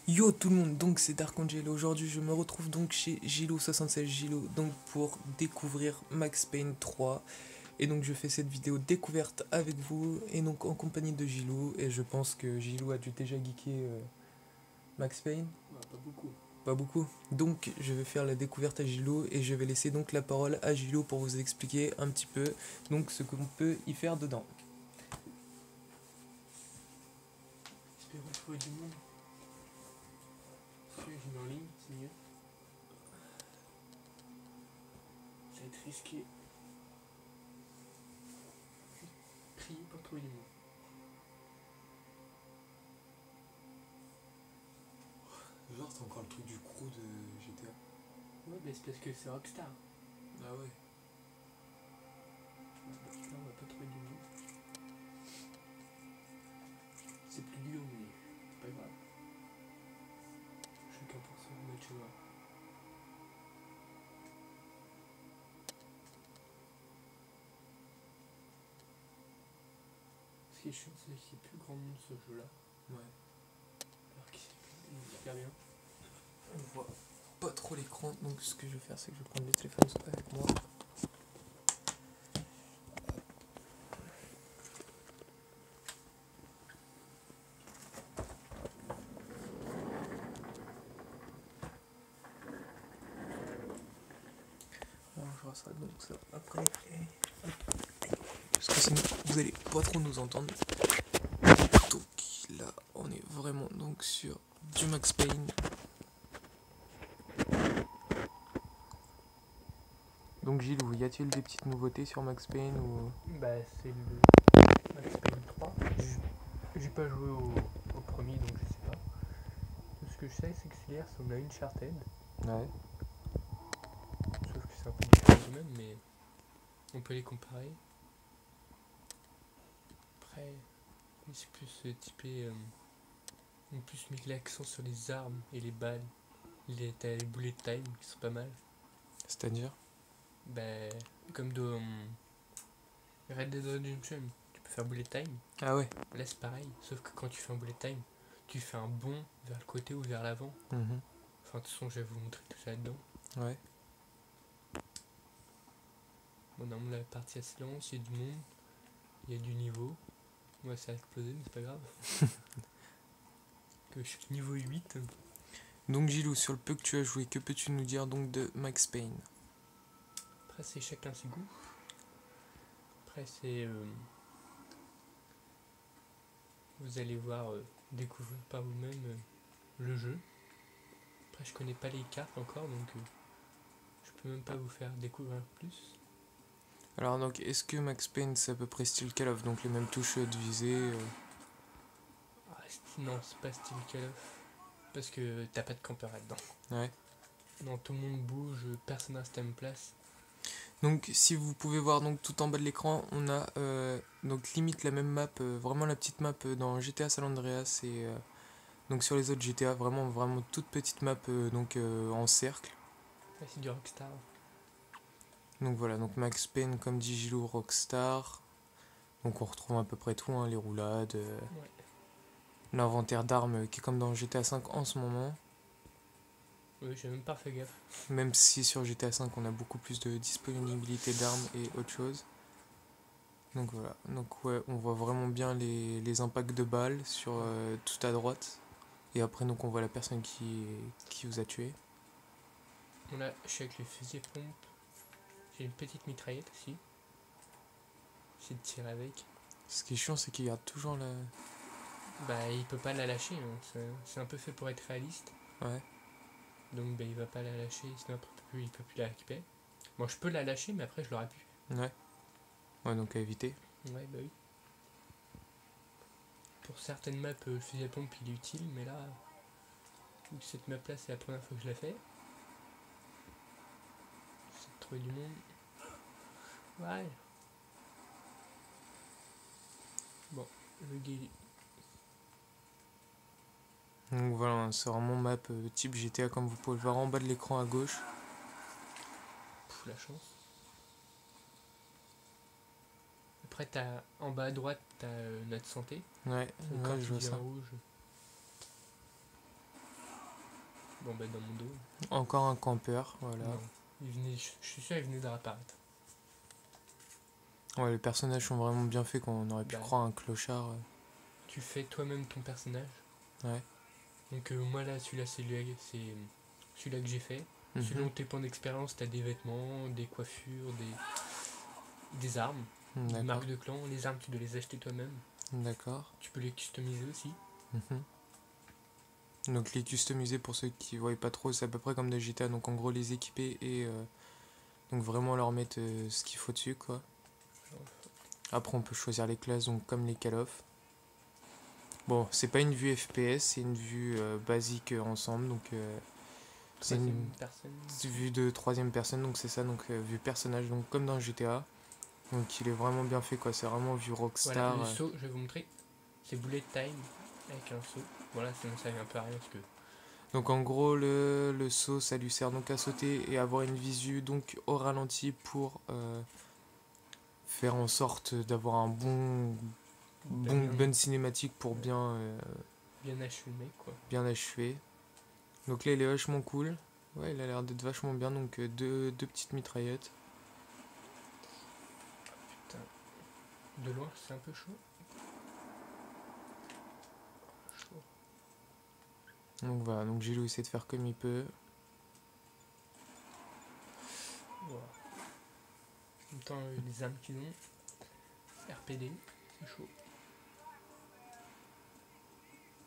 Yo tout le monde, donc c'est Dark Angel. Aujourd'hui je me retrouve donc chez Gilo76 Gilo donc pour découvrir Max Payne 3. Et donc je fais cette vidéo découverte avec vous et donc en compagnie de Gilo. Et je pense que Gilo a dû déjà geeker Max Payne. Ouais, pas beaucoup. Pas beaucoup. Donc je vais faire la découverte à Gilo et je vais laisser donc la parole à Gilo pour vous expliquer un petit peu donc ce qu'on peut y faire dedans. Espérons trouver du monde. Si je mets en ligne, c'est mieux. Ça va être risqué. Prier pour trouver du monde. Genre c'est encore le truc du crew de GTA. Ouais, mais c'est parce que c'est Rockstar. Ah ouais. Rockstar, on va pas trouver du monde. C'est plus dur, mais c'est pas grave. Chacun pour son match noir. Ce qui est chiant, c'est qu'il y a plus grand monde ce jeu-là. Ouais. Alors qu'il est hyper bien. On voit pas trop l'écran, donc ce que je vais faire c'est que je vais prendre le téléphone avec moi. Alors je vois ça donc ça après. Parce que sinon vous allez pas trop nous entendre. Donc là on est vraiment donc sur du Max Payne. Donc Gilles, y a-t-il des petites nouveautés sur Max Payne ou... Bah, c'est le Max Payne 3. J'ai pas joué au premier, donc je sais pas. Tout ce que je sais, c'est que celui-là ressemble à Uncharted. Ouais. Sauf que c'est un peu différent quand même, mais on peut les comparer. Après, c'est plus typé. On a plus mis l'accent sur les armes et les balles. T'as les bullet time qui sont pas mal. C'est-à-dire? Bah, comme dans Red Dead Redemption, tu peux faire bullet time. Ah ouais. Là, c'est pareil, sauf que quand tu fais un bullet time, tu fais un bond vers le côté ou vers l'avant. Mhm. Enfin, de toute façon, je vais vous montrer tout ça là-dedans. Ouais. Bon, dans la partie assez lente, il y a du monde, il y a du niveau. Moi, ça a explosé, mais c'est pas grave. Que je suis niveau 8. Donc Gilou, sur le peu que tu as joué, que peux-tu nous dire donc de Max Payne? Après, c'est chacun ses goûts. Après, c'est. Vous allez voir, découvrir par vous-même le jeu. Après, je connais pas les cartes encore, donc je peux même pas vous faire découvrir plus. Alors donc est-ce que Max Payne c'est à peu près style Call of, donc les mêmes touches de visée Ah, non, c'est pas style Call of. Parce que t'as pas de campeur là-dedans. Ouais. Non, tout le monde bouge, personne reste à une place. Donc si vous pouvez voir donc tout en bas de l'écran, on a donc limite la même map, vraiment la petite map dans GTA San Andreas et donc sur les autres GTA, vraiment toute petite map donc en cercle. Ouais, c'est du Rockstar. Donc voilà, donc Max Payne comme dit Gilou, Rockstar. Donc on retrouve à peu près tout, hein, les roulades, Ouais. l'inventaire d'armes qui est comme dans GTA 5 en ce moment. Oui, j'ai même pas fait gaffe. Même si sur GTA 5 on a beaucoup plus de disponibilité d'armes et autre chose. Donc voilà, donc ouais, on voit vraiment bien les impacts de balles sur tout à droite. Et après donc on voit la personne qui vous a tué. Bon, là, je suis avec les fusils à pompe. J'ai une petite mitraillette aussi. J'ai de tirer avec. Ce qui est chiant c'est qu'il garde toujours la... Bah, il peut pas la lâcher. Hein. C'est un peu fait pour être réaliste. Ouais. Donc, bah, il va pas la lâcher, sinon après, il peut plus la récupérer. Bon, je peux la lâcher, mais après, je l'aurai plus. Ouais. Ouais, donc à éviter. Ouais, bah oui. Pour certaines maps, le fusil à pompe il est utile, mais là, vu que cette map là c'est la première fois que je la fais, j'essaie de trouver du monde. Ouais. Bon, le gay. Donc voilà, c'est vraiment map type GTA comme vous pouvez le voir en bas de l'écran à gauche. Pff, la chance. Après, en bas à droite, t'as notre santé. Ouais, Donc, quand ouais je il vois devient ça. rouge, Bon bah dans mon dos. Encore un campeur, voilà. Non. Je suis sûr il venait de réapparaître. Ouais, les personnages sont vraiment bien faits, on aurait pu Bah. croire un clochard. Tu fais toi-même ton personnage. Ouais. Donc moi là, celui-là c'est celui-là que j'ai fait. Mhm. Selon tes points d'expérience, t'as des vêtements, des coiffures, des armes, des D'accord. marques de clan. Les armes, tu dois les acheter toi-même. D'accord. Tu peux les customiser aussi. Mhm. Donc les customiser, pour ceux qui voient pas trop, c'est à peu près comme de GTA, donc en gros les équiper et donc vraiment leur mettre ce qu'il faut dessus, quoi. Après on peut choisir les classes, donc comme les Call of. Bon, c'est pas une vue FPS, c'est une vue basique ensemble, donc c'est une vue de troisième personne, donc c'est ça, donc vue personnage, donc comme dans GTA. Donc il est vraiment bien fait, quoi, c'est vraiment vue Rockstar. Voilà, le saut, je vais vous montrer, c'est bullet time avec un saut. Voilà, sinon ça servait un peu à rien parce que... Donc en gros le saut ça lui sert donc à sauter et avoir une visu donc au ralenti pour faire en sorte d'avoir un bonne cinématique pour bien achever le mec, quoi. Bien achever. Donc là il est vachement cool. Ouais, il a l'air d'être vachement bien, donc deux petites mitraillettes. Putain. De loin c'est un peu chaud. Donc voilà, donc Gilou essaie de faire comme il peut. Voilà. En même temps, les armes qu'ils ont, RPD, c'est chaud.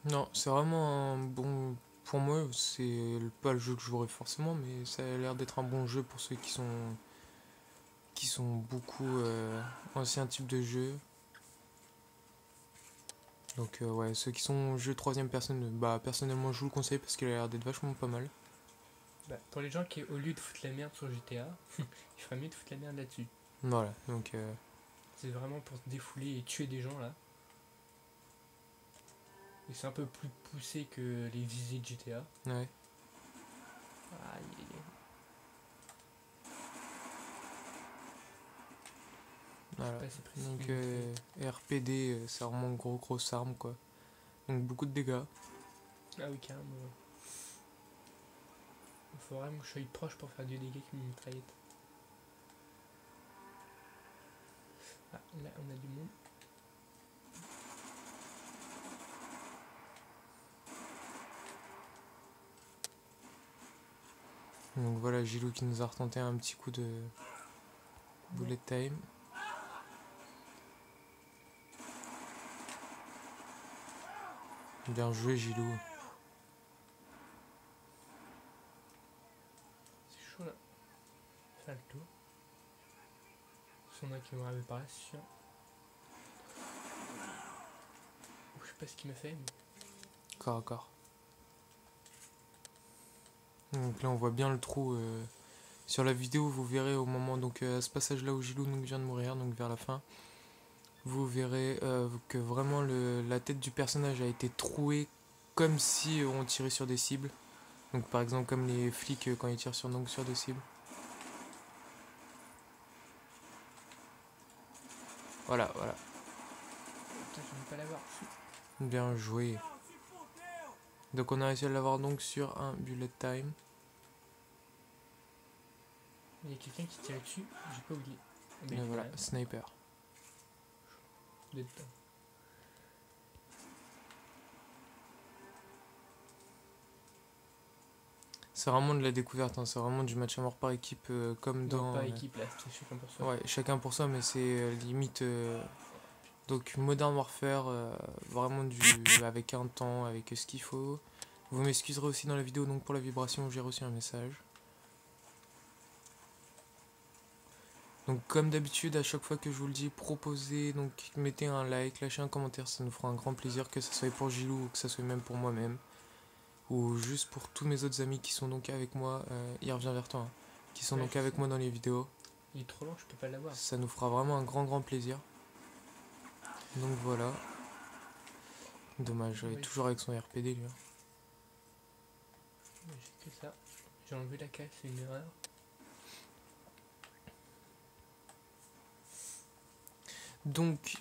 Non, c'est vraiment un bon... Pour moi, c'est pas le jeu que je jouerais forcément, mais ça a l'air d'être un bon jeu pour ceux qui sont beaucoup anciens types de jeux. Donc ouais, ceux qui sont jeux troisième personne, bah personnellement je vous le conseille parce qu'il a l'air d'être vachement pas mal. Bah, pour les gens qui, au lieu de foutre la merde sur GTA, il ferait mieux de foutre la merde là-dessus. Voilà, donc... C'est vraiment pour se défouler et tuer des gens là. Et c'est un peu plus poussé que les visées de GTA. Ouais. Aïe, aïe, aïe. Voilà. Donc RPD, c'est vraiment grosse arme, quoi. Donc beaucoup de dégâts. Ah oui, carrément. Il faut vraiment que je sois proche pour faire du dégât avec une mitraillette. Ah, là on a du monde. Donc voilà, Gilou qui nous a retenté un petit coup de bullet time. Bien joué, Gilou. C'est chaud là. Faire le tour. Il y en a qui vont arriver par là, c'est sûr. Je sais pas ce qu'il m'a fait, mais... Corps à corps. Donc là on voit bien le trou sur la vidéo, vous verrez au moment, donc à ce passage là où Gilou donc vient de mourir, donc vers la fin, vous verrez que vraiment la tête du personnage a été trouée comme si on tirait sur des cibles. Donc par exemple comme les flics quand ils tirent sur des cibles. Voilà. Putain, je ne vais pas l'avoir. Bien joué. Donc on a réussi à l'avoir donc sur un bullet time. Il y a quelqu'un qui tire dessus, j'ai pas oublié. Et voilà, sniper. C'est vraiment de la découverte, hein. C'est vraiment du match à mort par équipe comme dans... Par équipe là, c'est chacun pour soi. Ouais, chacun pour soi, mais c'est limite... Donc Modern Warfare, vraiment avec un temps, avec ce qu'il faut. Vous m'excuserez aussi dans la vidéo donc pour la vibration, j'ai reçu un message. Donc comme d'habitude, à chaque fois que je vous le dis, proposez, donc mettez un like, lâchez un commentaire, ça nous fera un grand plaisir, que ce soit pour Gilou ou que ce soit même pour moi-même. Ou juste pour tous mes autres amis qui sont donc avec moi, il revient vers toi, hein, qui sont donc avec moi dans les vidéos. Il est trop long, je peux pas l'avoir. Ça nous fera vraiment un grand plaisir. Donc voilà. Dommage, il est toujours avec son RPD lui. J'ai que ça. J'ai enlevé la caisse, c'est une erreur. Donc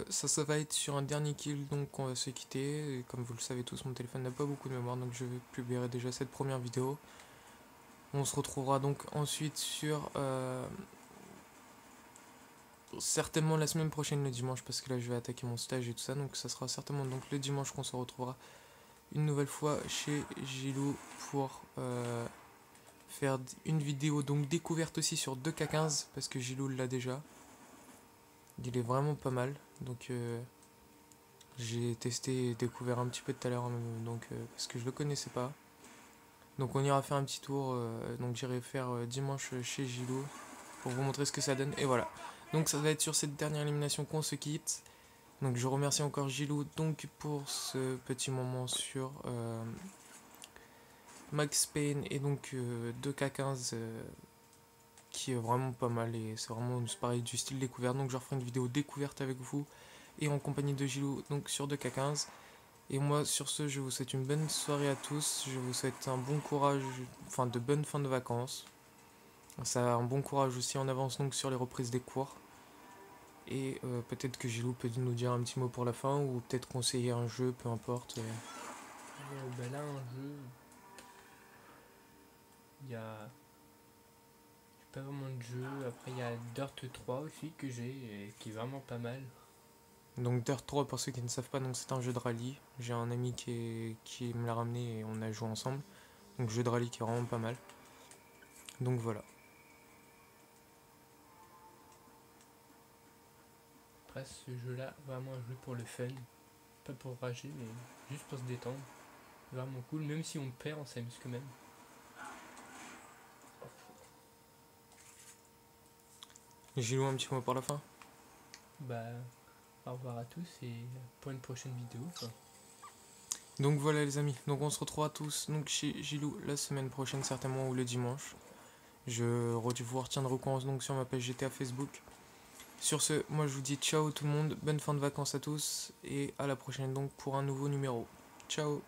ça va être sur un dernier kill, donc on va se quitter. Et comme vous le savez tous, mon téléphone n'a pas beaucoup de mémoire, donc je publierai déjà cette première vidéo. On se retrouvera donc ensuite sur certainement la semaine prochaine le dimanche, parce que là je vais attaquer mon stage et tout ça, donc ça sera certainement donc le dimanche qu'on se retrouvera une nouvelle fois chez Gilou pour faire une vidéo donc découverte aussi sur 2K15, parce que Gilou l'a déjà. Il est vraiment pas mal, donc j'ai testé et découvert un petit peu tout à l'heure, donc parce que je le connaissais pas. Donc on ira faire un petit tour, donc j'irai faire dimanche chez Gilou pour vous montrer ce que ça donne, et voilà. Donc ça va être sur cette dernière élimination qu'on se quitte. Donc je remercie encore Gilou donc pour ce petit moment sur Max Payne et donc 2K15 qui est vraiment pas mal, et c'est vraiment pareil du style découverte. Donc je referai une vidéo découverte avec vous et en compagnie de Gilou donc sur 2K15. Et moi sur ce je vous souhaite une bonne soirée à tous, je vous souhaite un bon courage, enfin de bonnes fins de vacances. Ça un bon courage aussi en avance donc sur les reprises des cours. Et peut-être que Gilou peut nous dire un petit mot pour la fin, ou peut-être conseiller un jeu, peu importe. Ben là, un jeu, il y a pas vraiment de jeu. Après, il y a Dirt 3 aussi que j'ai et qui est vraiment pas mal. Donc Dirt 3, pour ceux qui ne savent pas, donc c'est un jeu de rallye. J'ai un ami qui me l'a ramené et on a joué ensemble. Donc jeu de rallye qui est vraiment pas mal. Donc voilà. Après, ce jeu-là, vraiment un jeu pour le fun. Pas pour rager, mais juste pour se détendre. Vraiment cool. Même si on perd, on s'amuse quand même. Gilou, un petit mot pour la fin. Bah, au revoir à tous et pour une prochaine vidéo. Quoi. Donc voilà les amis, donc on se retrouvera tous donc chez Gilou la semaine prochaine certainement, ou le dimanche. Je vous retiendrai au courant donc sur ma page GTA Facebook. Sur ce, moi je vous dis ciao tout le monde, bonne fin de vacances à tous, et à la prochaine donc pour un nouveau numéro. Ciao.